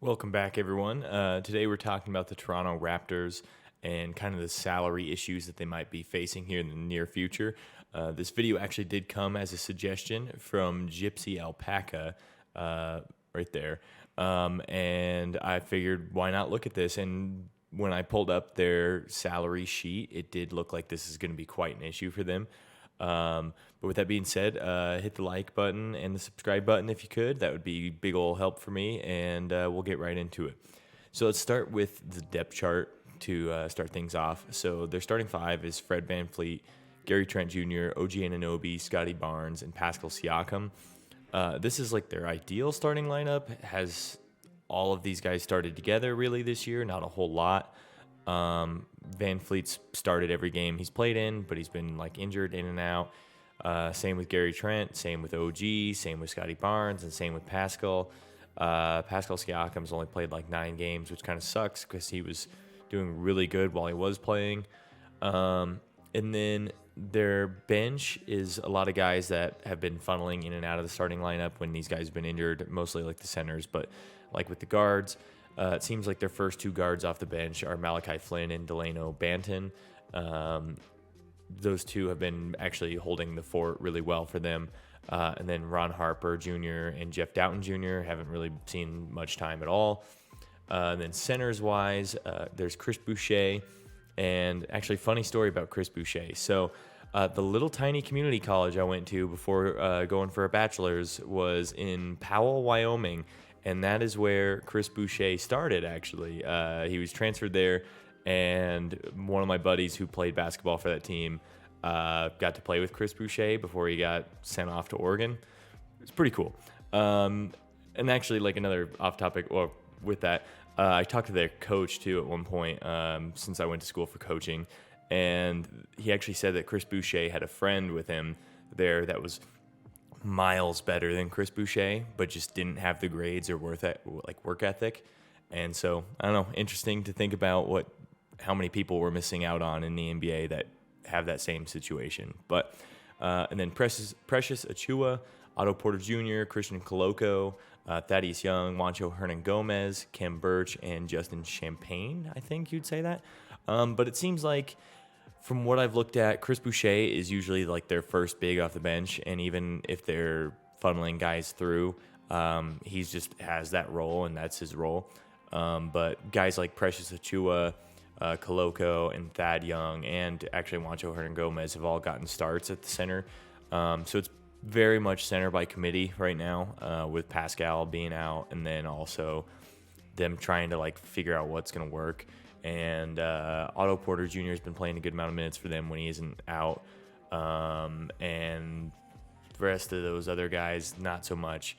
Welcome back, everyone. Today we're talking about the Toronto Raptors and kind of the salary issues that they might be facing here in the near future. This video actually did come as a suggestion from Gypsy Alpaca, right there. And I figured, why not look at this? And when I pulled up their salary sheet, it did look like this is going to be quite an issue for them. But with that being said, hit the like button and the subscribe button if you could. That would be big ol' help for me, and we'll get right into it. So let's start with the depth chart to start things off. So their starting five is Fred VanVleet, Gary Trent Jr., OG Anunoby, Scotty Barnes, and Pascal Siakam. This is like their ideal starting lineup. Has all of these guys started together really this year, not a whole lot. Van Fleet's started every game he's played in, but he's been like injured in and out. Same with Gary Trent, same with OG, same with Scotty Barnes, and same with Pascal. Pascal Siakam's only played like 9 games, which kind of sucks because he was doing really good while he was playing. And then their bench is a lot of guys that have been funneling in and out of the starting lineup when these guys have been injured, mostly like the centers, but like with the guards. It seems like their first 2 guards off the bench are Malachi Flynn and Delano Banton. Those two have been actually holding the fort really well for them. And then Ron Harper Jr. and Jeff Doughton Jr. haven't really seen much time at all. And then centers-wise, there's Chris Boucher. And actually, funny story about Chris Boucher. So the little tiny community college I went to before going for a bachelor's was in Powell, Wyoming. And that is where Chris Boucher started, actually. He was transferred there, and one of my buddies who played basketball for that team got to play with Chris Boucher before he got sent off to Oregon. It's pretty cool. And actually, like another off-topic, or with that, I talked to their coach, too, at one point, since I went to school for coaching. And he actually said that Chris Boucher had a friend with him there that was miles better than Chris Boucher, but just didn't have the grades or work ethic. And so I don't know, interesting to think about how many people we're missing out on in the NBA that have that same situation. But and then Precious Achua, Otto Porter Jr., Christian Coloco, Thaddeus Young, Juancho Hernan Gomez, Kem Birch, and Justin Champagne. I think you'd say that. But it seems like, from what I've looked at, Chris Boucher is usually like their first big off the bench, and even if they're funneling guys through, he just has that role, and that's his role. But guys like Precious Achua, Coloco, and Thad Young, and actually Juancho Hernan Gomez have all gotten starts at the center. So it's very much center by committee right now, with Pascal being out, and then also them trying to like figure out what's going to work. And Otto Porter Jr. has been playing a good amount of minutes for them when he isn't out. And the rest of those other guys, not so much.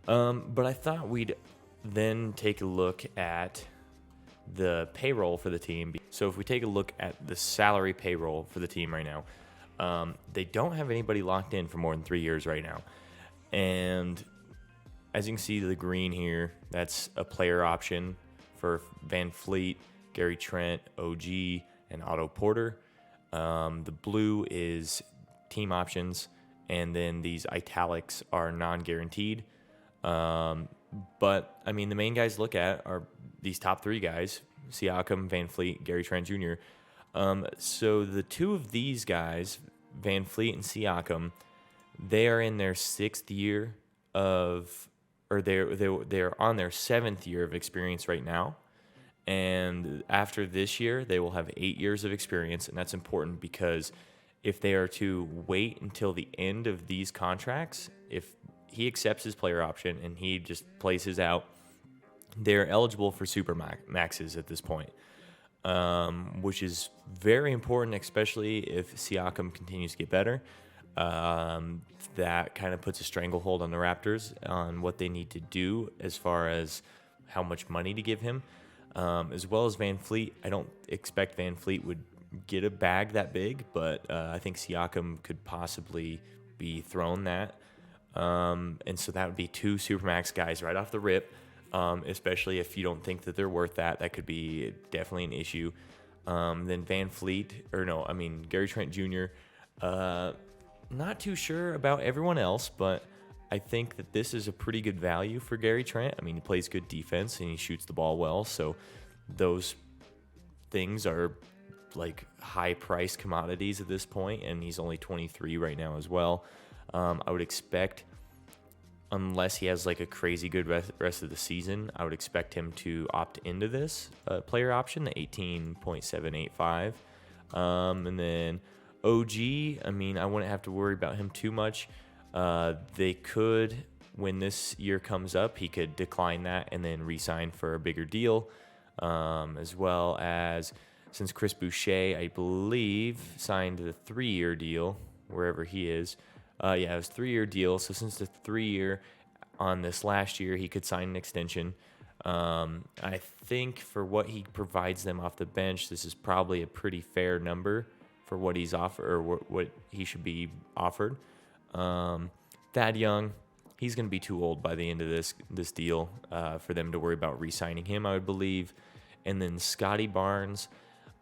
But I thought we'd then take a look at the payroll for the team. So if we take a look at the salary payroll for the team right now, they don't have anybody locked in for more than 3 years right now. And as you can see, the green here, that's a player option for Van Fleet, Gary Trent, OG, and Otto Porter. The blue is team options, and then these italics are non-guaranteed. But, I mean, the main guys to look at are these top 3 guys, Siakam, Van Fleet, Gary Trent Jr. So the 2 of these guys, Van Fleet and Siakam, they are in their 6th year of, or they're on their 7th year of experience right now. And after this year, they will have 8 years of experience, and that's important because if they are to wait until the end of these contracts, if he accepts his player option and he just plays his out, they're eligible for super maxes at this point, which is very important, especially if Siakam continues to get better. That kind of puts a stranglehold on the Raptors on what they need to do as far as how much money to give him. As well as Van Fleet. I don't expect Van Fleet would get a bag that big, but I think Siakam could possibly be thrown that. And so that would be 2 Supermax guys right off the rip, especially if you don't think that they're worth that. That could be definitely an issue. Then Gary Trent Jr., not too sure about everyone else, but I think that this is a pretty good value for Gary Trent. I mean, he plays good defense and he shoots the ball well. So those things are like high price commodities at this point, and he's only 23 right now as well. I would expect, unless he has like a crazy good rest of the season, I would expect him to opt into this player option, the 18.785. And then OG, I mean, I wouldn't have to worry about him too much. They could, when this year comes up, he could decline that and then re-sign for a bigger deal, as well as, since Chris Boucher, I believe, signed the 3-year deal wherever he is. It was a 3-year deal. So since the 3-year on this last year, he could sign an extension. I think for what he provides them off the bench, this is probably a pretty fair number for what he's offered, or what he should be offered. Thad Young, he's going to be too old by the end of this deal for them to worry about re-signing him, I would believe. And then Scotty Barnes,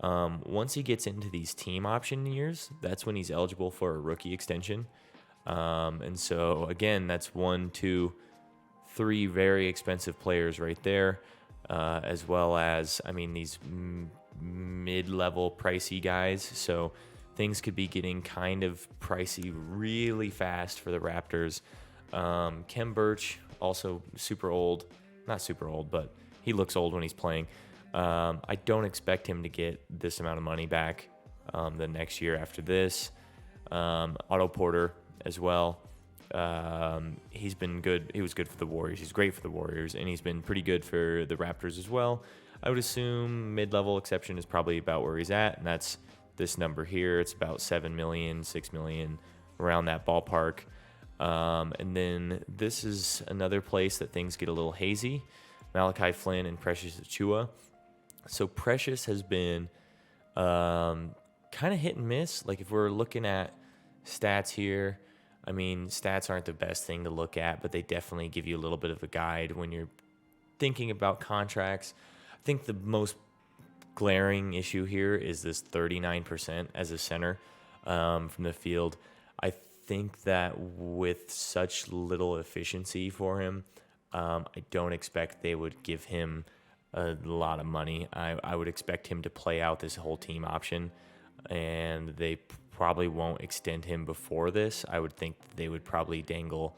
once he gets into these team option years, that's when he's eligible for a rookie extension. And so, again, that's 1, 2, 3 very expensive players right there, as well as, I mean, these mid-level pricey guys. So things could be getting kind of pricey really fast for the Raptors. Kem Birch, also super old. Not super old, but he looks old when he's playing. I don't expect him to get this amount of money back the next year after this. Otto Porter as well. He's been good. He was good for the Warriors. He's great for the Warriors, and he's been pretty good for the Raptors as well. I would assume mid-level exception is probably about where he's at, and that's this number here. It's about $7 million, $6 million, around that ballpark. And then this is another place that things get a little hazy. Malachi Flynn and Precious Achiuwa. So Precious has been kind of hit and miss. Like, if we're looking at stats here, I mean, stats aren't the best thing to look at, but they definitely give you a little bit of a guide when you're thinking about contracts. I think the most glaring issue here is this 39% as a center from the field. I think that with such little efficiency for him, I don't expect they would give him a lot of money. I would expect him to play out this whole team option, and they probably won't extend him before this. I would think they would probably dangle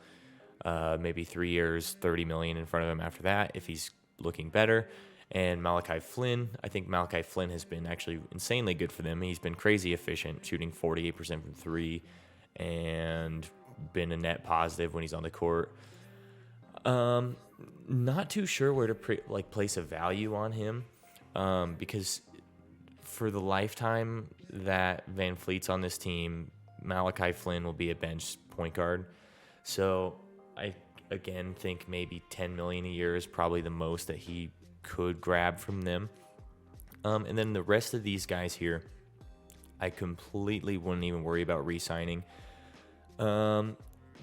maybe 3 years, $30 million in front of him after that if he's looking better. And Malachi Flynn, I think Malachi Flynn has been actually insanely good for them. He's been crazy efficient, shooting 48% from 3, and been a net positive when he's on the court. Not too sure where to place a value on him, because for the lifetime that Van Fleet's on this team, Malachi Flynn will be a bench point guard. So I, again, think maybe $10 million a year is probably the most that he could grab from them. And then the rest of these guys here, I completely wouldn't even worry about re-signing,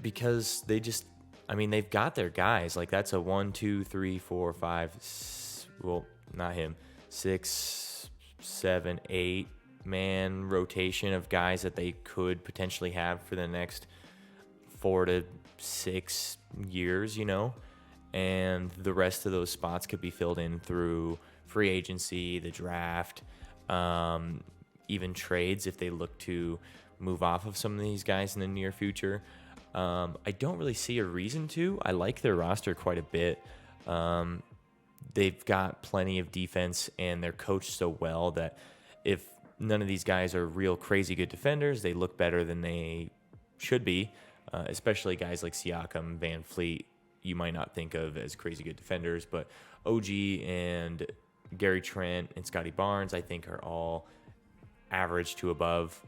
because they just, I mean, they've got their guys. Like, that's a 1, 2, 3, 4, 5, well, not him, 6, 7, 8 man rotation of guys that they could potentially have for the next 4 to 6 years, you know, and the rest of those spots could be filled in through free agency, the draft, even trades if they look to move off of some of these guys in the near future. I don't really see a reason to. I like their roster quite a bit. They've got plenty of defense, and they're coached so well that if none of these guys are real crazy good defenders, they look better than they should be, especially guys like Siakam, Van Fleet, you might not think of as crazy good defenders, but OG and Gary Trent and Scotty Barnes, I think, are all average to above,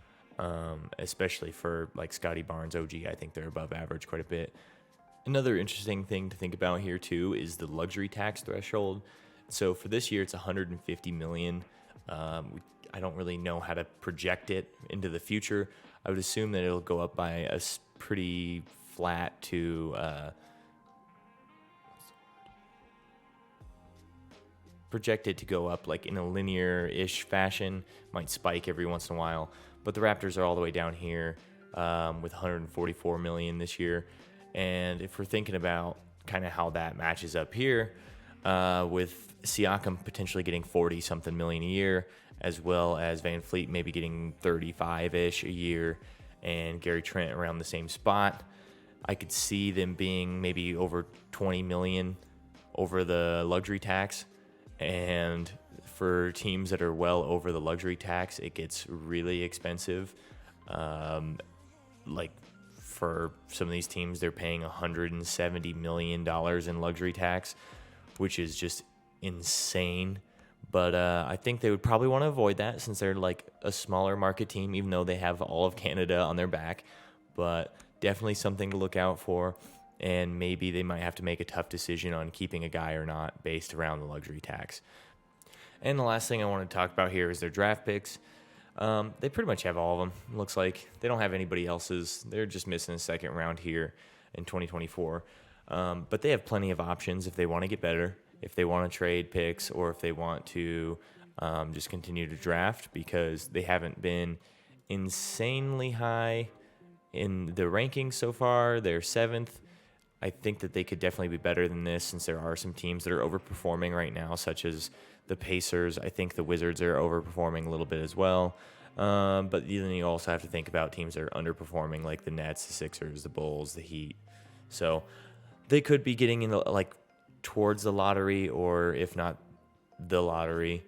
especially for like Scotty Barnes, OG. I think they're above average quite a bit. Another interesting thing to think about here too is the luxury tax threshold. So for this year, it's $150 million. I don't really know how to project it into the future. I would assume that it'll go up by a pretty flat to projected to go up like in a linear-ish fashion. Might spike every once in a while, but the Raptors are all the way down here with $144 million this year. And if we're thinking about kind of how that matches up here, with Siakam potentially getting 40-something million a year, as well as Van Fleet maybe getting 35-ish a year, and Gary Trent around the same spot, I could see them being maybe over 20 million over the luxury tax. And for teams that are well over the luxury tax, it gets really expensive. Like for some of these teams, they're paying $170 million in luxury tax, which is just insane. But I think they would probably want to avoid that since they're like a smaller market team, even though they have all of Canada on their back. But definitely something to look out for. And maybe they might have to make a tough decision on keeping a guy or not based around the luxury tax. And the last thing I want to talk about here is their draft picks. They pretty much have all of them. Looks like they don't have anybody else's. They're just missing a second round here in 2024. But they have plenty of options if they want to get better, if they want to trade picks, or if they want to just continue to draft, because they haven't been insanely high in the rankings so far. They're 7th. I think that they could definitely be better than this, since there are some teams that are overperforming right now, such as the Pacers. I think the Wizards are overperforming a little bit as well. But then you also have to think about teams that are underperforming, like the Nets, the Sixers, the Bulls, the Heat. So they could be getting in like towards the lottery, or if not the lottery,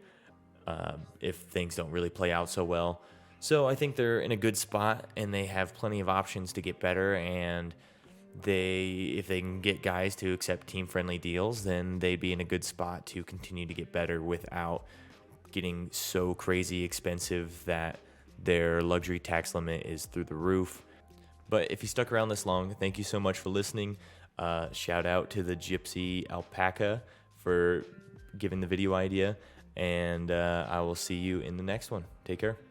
if things don't really play out so well. So I think they're in a good spot, and they have plenty of options to get better. And if they can get guys to accept team-friendly deals, then they'd be in a good spot to continue to get better without getting so crazy expensive that their luxury tax limit is through the roof. But if you stuck around this long, thank you so much for listening. Shout out to the Gypsy Alpaca for giving the video idea, and I will see you in the next one. Take care.